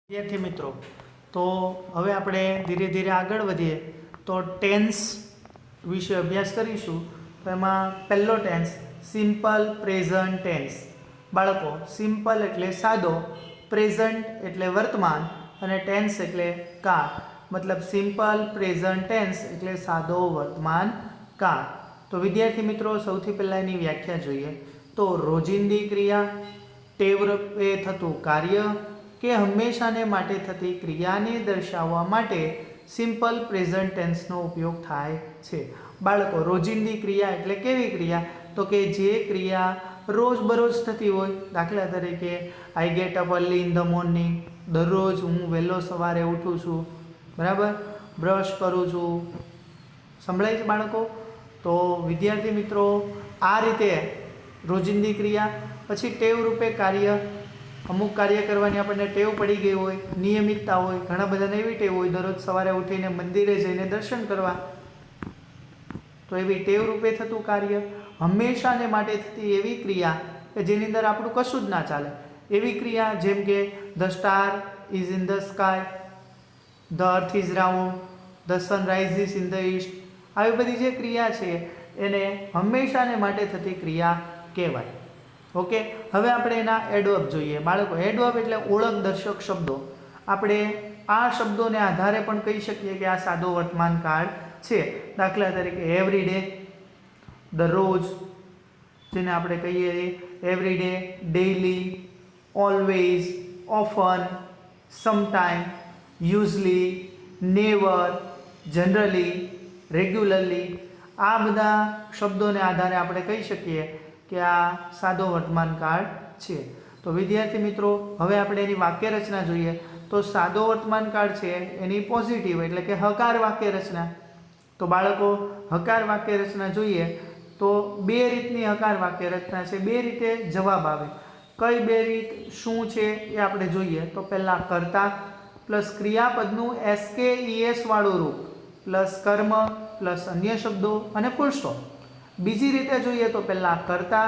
વિદ્યાર્થી મિત્રો, તો હવે આપણે ધીરે ધીરે આગળ વધીએ તો ટેન્સ વિશે અભ્યાસ કરીશું. તો એમાં પહેલો ટેન્સ સિમ્પલ પ્રેઝન્ટ ટેન્સ. બાળકો, સિમ્પલ એટલે સાદો, પ્રેઝન્ટ એટલે વર્તમાન અને ટેન્સ એટલે કાળ. મતલબ સિમ્પલ પ્રેઝન્ટ ટેન્સ એટલે સાદો વર્તમાન કાળ. તો વિદ્યાર્થી મિત્રો, સૌથી પહેલાં એની વ્યાખ્યા જોઈએ તો રોજિંદી ક્રિયા, ટેવરૂપે થતું કાર્ય કે હંમેશાને માટે થતી ક્રિયાને દર્શાવવા માટે સિમ્પલ પ્રેઝન્ટ ટેન્સનો ઉપયોગ થાય છે. બાળકો, રોજિંદી ક્રિયા એટલે કેવી ક્રિયા? તો કે જે ક્રિયા રોજબરોજ થતી હોય. દાખલા તરીકે I get up early in the morning, દરરોજ હું વહેલો સવારે ઉઠું છું, બરાબર, બ્રશ કરું છું. સંભળાય છે બાળકો? તો વિદ્યાર્થી મિત્રો, આ રીતે રોજિંદી ક્રિયા. પછી ટેવ રૂપે કાર્ય, અમુક કાર્ય કરવાની આપણને ટેવ પડી ગઈ હોય, નિયમિતતા હોય. ઘણા બધાને એવી ટેવ હોય દરરોજ સવારે ઉઠીને મંદિરે જઈને દર્શન કરવા, તો એવી ટેવ રૂપે થતું કાર્ય. હંમેશાને માટે થતી એવી ક્રિયા કે જેની અંદર આપણું કશું જ ના ચાલે એવી ક્રિયા, જેમ કે the star is in the sky, the earth is round, the sun rises in the East. આવી બધી જે ક્રિયા છે એને હંમેશાને માટે થતી ક્રિયા કહેવાય. ઓકે, હવે આપણે એના એડવર્બ જોઈએ. બાળકો, એડવર્બ એટલે ઓળખ દર્શક શબ્દો. આપણે આ શબ્દોને આધારે પણ કહી શકીએ કે આ સાદો વર્તમાન કાળ છે. દાખલા તરીકે એવરી ડે, દરરોજ, જેને આપણે કહીએ every day, daily, always, often, sometime, usually, never, generally, regularly. આ બધા શબ્દોને આધારે આપણે કહી શકીએ કે આ સાદો વર્તમાન કાળ છે. તો વિદ્યાર્થી મિત્રો, હવે આપણે એની વાક્ય રચના જોઈએ. તો સાદો વર્તમાન કાળ છે એની પોઝિટિવ એટલે કે હકાર વાક્ય રચના. તો બાળકો, હકાર વાક્ય રચના જોઈએ તો બે રીતની હકાર વાક્ય રચના છે. બે રીતે જવાબ આવે. કઈ બે રીત શું છે એ આપણે જોઈએ. તો પહેલાં કર્તા પ્લસ ક્રિયાપદનું SKES વાળું રૂપ પ્લસ કર્મ પ્લસ અન્ય શબ્દો અને ફૂલ સ્ટોપ. બીજી રીતે જોઈએ તો પહેલાં કર્તા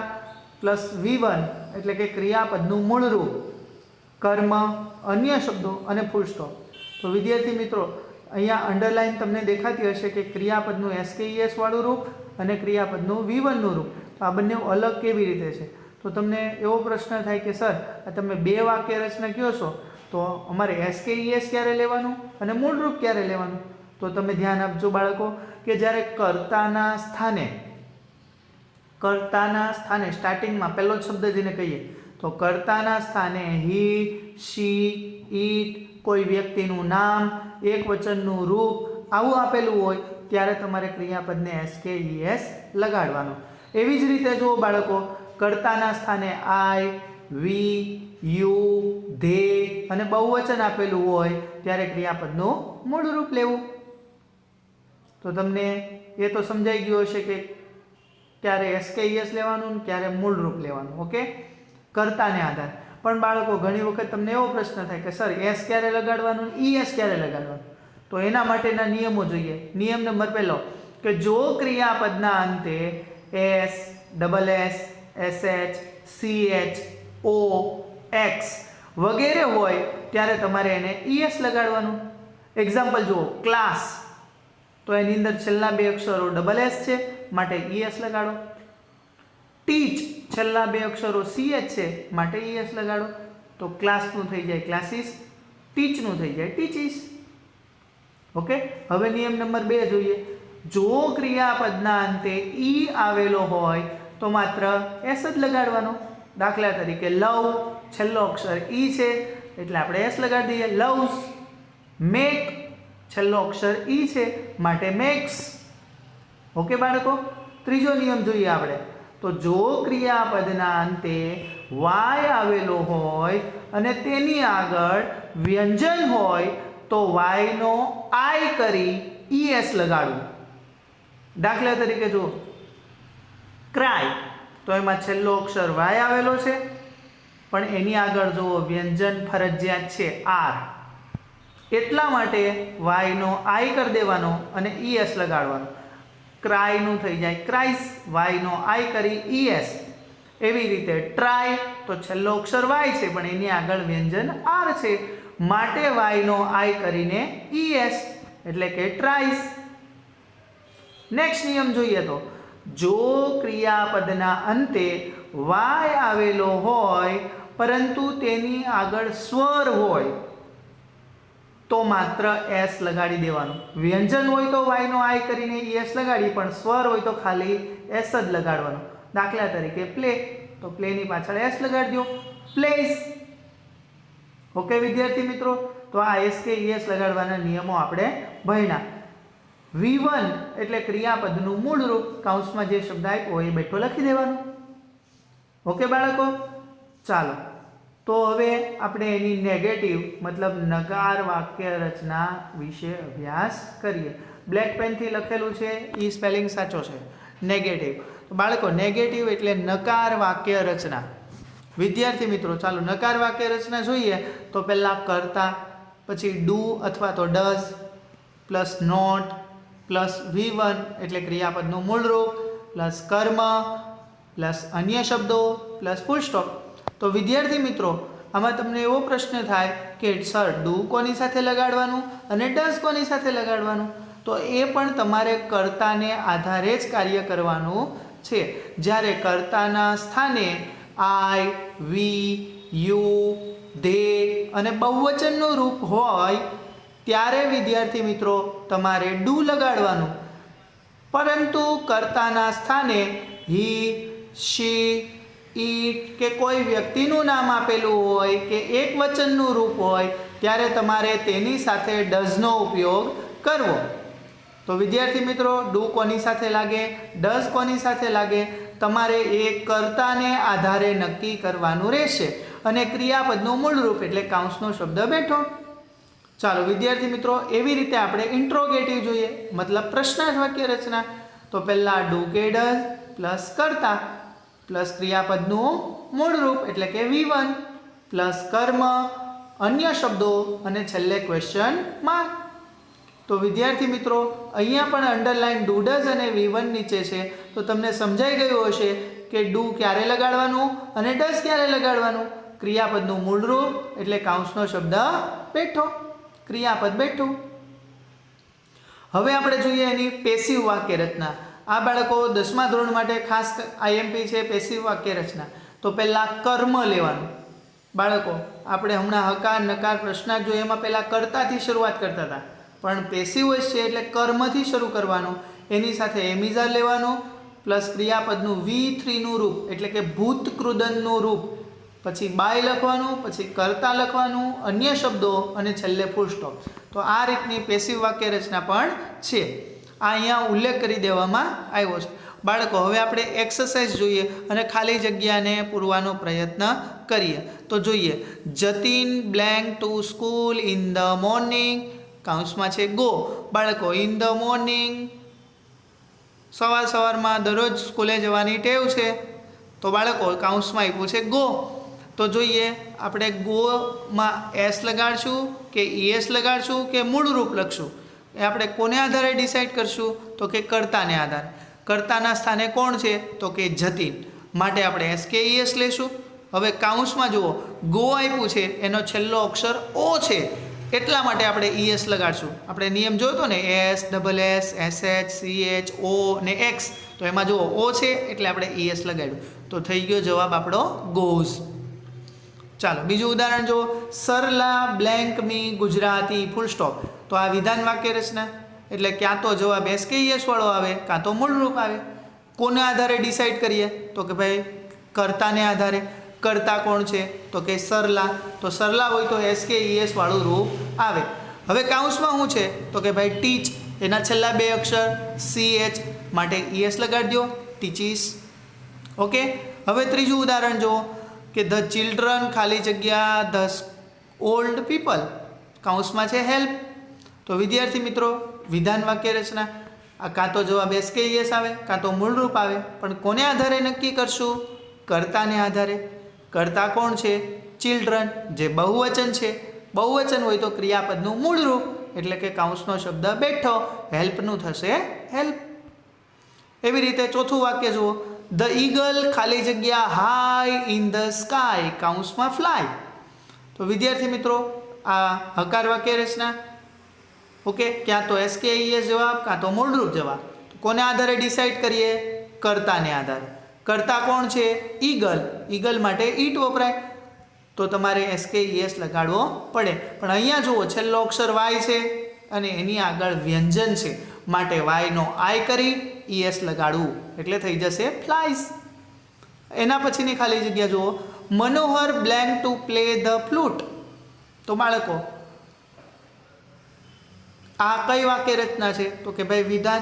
પ્લસ V1 એટલે કે ક્રિયાપદનું મૂળ રૂપ, કર્મ, અન્ય શબ્દો અને ફૂલ સ્ટોપ. તો વિદ્યાર્થી મિત્રો, અહીંયા અંડરલાઇન તમને દેખાતી હશે કે ક્રિયાપદનું SKES વાળું રૂપ અને ક્રિયાપદનું V1 નું રૂપ. તો આ બંને અલગ કેવી રીતે છે? તો તમને એવો પ્રશ્ન થાય કે સર, આ તમે બે વાક્ય રચના કહો છો, તો અમારે SKES ક્યારે લેવાનું અને મૂળ રૂપ ક્યારે લેવાનું? તો તમે ધ્યાન આપજો બાળકો કે જ્યારે કર્તાના સ્થાને સ્ટાર્ટિંગમાં પહેલો જ શબ્દ જેને કહીએ તો કર્તાના સ્થાને હી, શી, ઈટ, કોઈ વ્યક્તિનું નામ, એક વચનનું રૂપ આવું આપેલું હોય ત્યારે તમારે ક્રિયાપદને SKES લગાડવાનો. એવી જ રીતે જુઓ બાળકો, કર્તાના સ્થાને આઈ, વી, યુ, ધે અને બહુવચન આપેલું હોય ત્યારે ક્રિયાપદનું મૂળ રૂપ લેવું. તો તમને એ તો સમજાઈ ગયું હશે કે ક્યારે SKES લેવાનું ક્યારે મૂળ રૂપ લેવાનું. ઓકે, કર્તાને આધાર. પણ બાળકો, ઘણી વખત તમને એવો પ્રશ્ન થાય કે સર એસ ક્યારે લગાડવાનું, ES ક્યારે લગાડવાનું? તો એના માટેના નિયમો જોઈએ. નિયમ નંબર પહેલો કે જો ક્રિયાપદના અંતે S, SS, CH, O, X વગેરે હોય ત્યારે તમારે એને ES લગાડવાનું. એક્ઝામ્પલ જુઓ, ક્લાસ, તો એની અંદર છેલ્લા બે અક્ષરો SS છે માટે ES લગાડો. ટીચ, છેલ્લા બે અક્ષરો CH છે માટે ES લગાડો. તો ક્લાસનું થઈ જાય ક્લાસીસ, ટીચનું થઈ જાય ટીચીસ. ઓકે, હવે નિયમ નંબર 2 જોઈએ. જો ક્રિયાપદના અંતે ઈ આવેલો હોય તો માત્ર S જ લગાડવાનો. દાખલા તરીકે લવ, છેલ્લો અક્ષર ઈ છે એટલે આપણે S લગાડી દઈએ, લવ્સ. મેક, છેલ્લો અક્ષર ઈ છે માટે મેક્સ. ઓકે બાળકો, ત્રીજો નિયમ જોઈએ આપણે. તો જો ક્રિયાપદના અંતે Y આવેલો હોય અને તેની આગળ વ્યંજન હોય તો Y નો I કરી ES લગાડવું. દાખલા તરીકે જો ક્રાય, તો એમાં છેલ્લો અક્ષર Y આવેલો છે પણ એની આગળ જો વ્યંજન ફરજિયાત છે R, એટલા માટે Y નો I કરી દેવાનો અને ES લગાડવાનો. ક્રાયનું થઈ જાય ક્રાઇસ, Y નો I કરી ES. એવી રીતે ટ્રાય, તો છેલ્લો અક્ષર Y છે પણ એની આગળ વ્યંજન R છે માટે વાયનો આઈ કરીને ઈએસ એટલે કે ટ્રાઇસ. નેક્સ્ટ નિયમ જોઈએ તો જો ક્રિયાપદના અંતે વાય આવેલો હોય પરંતુ તેની આગળ સ્વર હોય તો માત્ર એસ લગાડી દેવાનું. વ્યંજન હોય તો વાયનો આઈ કરીને ઈએસ લગાડી, પણ સ્વર હોય તો ખાલી એસ જ લગાડવાનો. દાખલા તરીકે પ્લે, તો પ્લેની પાછળ એસ લગાડી દો. પ્લેસ. ઓકે વિદ્યાર્થી મિત્રો, તો આ એસ કે ઈએસ લગાડવાના નિયમો આપણે ભણ્યા. V1 એટલે ક્રિયાપદનું મૂળ રૂપ, કૌંસમાં જે શબ્દ આપ્યો એ બેઠો લખી દેવાનો. ઓકે બાળકો, ચાલો તો હવે આપણે એની નેગેટિવ મતલબ નકાર વાક્ય રચના વિશે અભ્યાસ કરીએ. બ્લેક પેનથી લખેલું છે એ સ્પેલિંગ સાચો છે, નેગેટિવ. તો બાળકો પ્નેગેટિવ એટલે નકાર વાક્ય રચના. વિદ્યાર્થી મિત્રો ચાલો નકાર વાક્ય રચના જોઈએ તો પહેલાં કરતા, પછી ડુ અથવા તો does, plus not, plus V1 એટલે ક્રિયાપદનું મૂળ રૂપ, પ્લસ કર્મ, પ્લસ અન્ય શબ્દો, પ્લસ ફૂલ સ્ટોપ. તો વિદ્યાર્થી મિત્રો આમાં તમને એવો પ્રશ્ન થાય કે સર ડુ કોની સાથે લગાડવાનું અને ડઝ કોની સાથે લગાડવાનું? તો એ પણ તમારે કર્તાને આધારે જ કાર્ય કરવાનું છે. જ્યારે કર્તાના સ્થાને આઈ, વી, યુ, ધે અને બહુવચનનું રૂપ હોય ત્યારે વિદ્યાર્થી મિત્રો તમારે ડુ લગાડવાનું. પરંતુ કર્તાના સ્થાને હી, શી, ઈટ કે કોઈ વ્યક્તિનું નામ આપેલું હોય કે એક વચનનું રૂપ હોય ત્યારે તમારે તેની સાથે ડઝનો ઉપયોગ કરવો. તો વિદ્યાર્થી મિત્રો ડુ કોની સાથે લાગે, ડઝ કોની સાથે લાગે, તમારે એ કર્તાને આધારે નક્કી કરવાનું રહેશે. અને ક્રિયાપદનું મૂળ રૂપ એટલે કૌંસનો શબ્દ બેઠો. ચાલો વિદ્યાર્થી મિત્રો એવી રીતે આપણે ઇન્ટ્રોગેટિવ જોઈએ, મતલબ પ્રશ્નાર્થ વાક્ય રચના. તો પહેલાં ડુ કે ડઝ પ્લસ કર્તા પ્લસ ક્રિયાપદનું મૂળ રૂપ એટલે કે V1 પ્લસ કર્મ, અન્ય શબ્દો અને છેલ્લે ક્વેશ્ચન માર્ક. તો વિદ્યાર્થી મિત્રો અહીંયા પણ અંડરલાઇન ડુ ડઝ અને V1 નીચે છે, તો તમને સમજાઈ ગયું હશે કે ડુ ક્યારે લગાડવાનું અને ડઝ ક્યારે લગાડવાનું. ક્રિયાપદનું મૂળ રૂપ એટલે કૌંસનો શબ્દ બેઠો, ક્રિયાપદ બેઠું. હવે આપણે જોઈએ એની પેસિવ વાક્ય રચના. આ બાળકો 10મા ધોરણ માટે ખાસ IMP છે પેસિવ વાક્ય રચના. તો પહેલાં કર્મ લેવાનું. બાળકો આપણે હમણાં હકાર નકાર પ્રશ્નાર્થ જોઈએ એમાં પહેલાં કર્તાથી શરૂઆત કરતા હતા, પણ પેસિવ વોઇસ છે એટલે કર્મથી શરૂ કરવાનું. એની સાથે એમિઝા લેવાનું પ્લસ ક્રિયાપદનું V3નું રૂપ એટલે કે ભૂતકૃદનનું રૂપ, પછી બાય લખવાનું, પછી કર્તા લખવાનું, અન્ય શબ્દો અને છેલ્લે ફૂલ સ્ટોપ. તો આ રીતની પેસિવ વાક્ય રચના પણ છે. આ અહીંયા ઉલ્લેખ કરી દેવામાં આવ્યો છે. બાળકો હવે આપણે એક્સરસાઇઝ જોઈએ અને ખાલી જગ્યાને પૂરવાનો પ્રયત્ન કરીએ. તો જોઈએ Jatin blank to school in the morning, કૌંસમાં છે ગો. બાળકો ઇન ધ મોર્નિંગ સવારમાં દરરોજ સ્કૂલે જવાની ટેવ છે, તો બાળકો કૌંસમાં આપ્યું છે ગો. તો જોઈએ આપણે ગોમાં એસ લગાડશું કે ઈએસ લગાડશું કે મૂળ રૂપ લખશું, એ આપણે કોને આધારે ડિસાઇડ કરશું? તો કે કર્તાને આધારે. કર્તાના સ્થાને કોણ છે? તો કે જતીન, માટે આપણે એસ કે ઈએસ લેશું. હવે કૌંસમાં જુઓ ગો આપ્યું છે, એનો છેલ્લો અક્ષર ઓ છે એટલા માટે આપણે ઈએસ લગાડશું. આપણે નિયમ જોયો હતો ને S, double S, SH, CH, O ને એક્સ, તો એમાં જુઓ ઓ છે એટલે આપણે ઈએસ લગાડ્યું. તો થઈ ગયો જવાબ આપણો ગોઝ. ચાલો બીજું ઉદાહરણ જુઓ સરલા બ્લેન્ક મી ગુજરાતી ફૂલ સ્ટોપ. તો આ વિધાન વાક્ય રચના એટલે ક્યાં તો જવાબ એસ કે ઈએસ વાળો આવે કાં તો મૂળ રૂપ આવે. કોને આધારે ડિસાઇડ કરીએ? તો કે ભાઈ કર્તાને આધારે. કર્તા કોણ છે? તો કે સરલા. તો સરલા હોય તો એસ કે ઈએસ વાળું રૂપ આવે. હવે કૌંસમાં શું છે? તો કે ભાઈ ટીચ, એના છેલ્લા બે અક્ષર CH માટે ઈએસ લગાડી દો, ટીચીસ. ઓકે. હવે ત્રીજું ઉદાહરણ જુઓ કે ધ ચિલ્ડ્રન ખાલી જગ્યા ધ ઓલ્ડ પીપલ, કૌંસમાં છે હેલ્પ. તો વિદ્યાર્થી મિત્રો વિધાન વાક્ય રચના આ કાં તો જવાબ એસ કે ઈએસ આવે કાં તો મૂળ રૂપ આવે, પણ કોને આધારે નક્કી કરશું? કર્તાને આધારે. કર્તા કોણ છે? ચિલ્ડ્રન, જે બહુવચન છે. બહુવચન હોય તો ક્રિયાપદનું મૂળ રૂપ એટલે કે કૌંસનો શબ્દ બેઠો, હેલ્પનું થશે હેલ્પ. એવી રીતે ચોથું વાક્ય જુઓ ધ ઈગલ ખાલી જગ્યા હાઈ ઇન ધ સ્કાય, કૌંસમાં ફ્લાય. તો વિદ્યાર્થી મિત્રો આ હકાર વાક્ય રચના. ઓકે, ક્યાં તો SKES જવાબ, કાં તો મૂળરૂપ જવાબ. કોને આધારે ડિસાઈડ કરીએ? કર્તાને આધારે. કર્તા કોણ છે? ઈગલ. ઈગલ માટે ઈટ વપરાય, તો તમારે SKES લગાડવો પડે. પણ અહીંયા જુઓ, છેલ્લો અક્ષર વાય છે અને એની આગળ વ્યંજન છે, માટે વાયનો આય કરી ES લગાડવું, એટલે થઈ જશે ફ્લાઇઝ. એના પછીની ખાલી જગ્યા જુઓ, Manohar blank to play the flute. તો બાળકો આ કઈ વાક્ય રચના છે? તો કે ભાઈ વિધાન.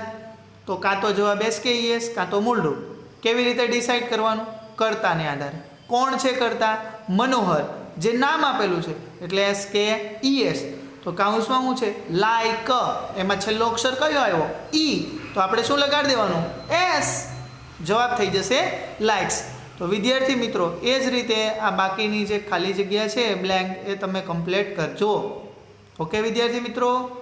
તો કાં તો જવાબ SKES કાં તો મૂળરૂપ. કેવી રીતે ડિસાઈડ કરવાનું? કર્તાને આધારે. કોણ છે કર્તા? મનોહર, જે નામ આપેલું છે, એટલે SKES. તો કાઉન્સમાં શું છે? લાઈક. એમાં છેલ્લો અક્ષર કયો આવ્યો? ઈ. તો આપણે શું લગાડી દેવાનું? S. જવાબ થઈ જશે લાઇક્સ. તો વિદ્યાર્થી મિત્રો, એ જ રીતે આ બાકીની જે ખાલી જગ્યા છે બ્લેન્ક, એ તમે કમ્પ્લીટ કરજો. ઓકે વિદ્યાર્થી મિત્રો.